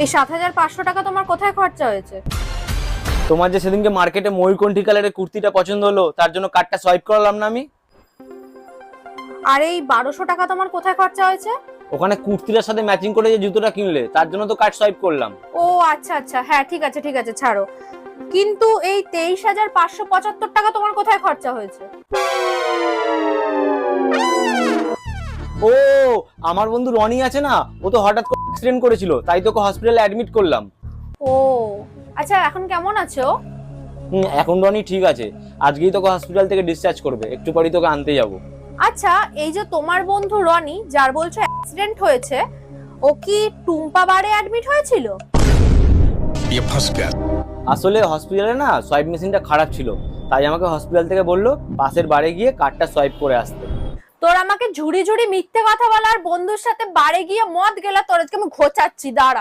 এই ৭৫০০ টাকা তোমার কোথায় খরচা হয়েছে? তোমার যে সেদিনকে মার্কেটে ময়ূরকণ্ঠী কালারের কুর্তিটা পছন্দ হলো, তার জন্য কার্ডটা সোয়াইপ করালাম না আমি। আর এই ১২০০ টাকা তোমার কোথায় খরচা হয়েছে? ওখানে কুর্তিটার সাথে ম্যাচিং করে যে জুতোটা কিনলে, তার জন্য তো কার্ড সোয়াইপ করলাম। ও আচ্ছা আচ্ছা, হ্যাঁ ঠিক আছে ছাড়ো। কিন্তু এই ২৩,৫৭৫ টাকা তোমার কোথায় খরচা হয়েছে? ও, আমার বন্ধু রনি আছে না, ও তো হঠাৎ করে অ্যাক্সিডেন্ট করেছিল, তাই তোকে হসপিটালে অ্যাডমিট করলাম। ও আচ্ছা, এখন কেমন আছো? এখন রনি ঠিক আছে, আজকেই তোকে হসপিটাল থেকে ডিসচার্জ করবে, একটু পরেই তোকে আনতে যাব। আচ্ছা, এই যে তোমার বন্ধু রনি, যার বলছো অ্যাক্সিডেন্ট হয়েছে, ও কি টুম্পা বারে অ্যাডমিট হয়েছিল? আসলে হসপিটালে না সোয়াইপ মেশিনটা খারাপ ছিল, তাই আমাকে হসপিটাল থেকে বললো পাশের বারে গিয়ে কার্ডটা সোয়াইপ করে আসতে। তোর আমাকে ঝুড়ি ঝুড়ি মিথ্যে কথা বলার বন্ধুর সাথে বারে গিয়ে মদ গেলা, তোর আজকে আমি ঘোচাচ্ছি, দাঁড়া।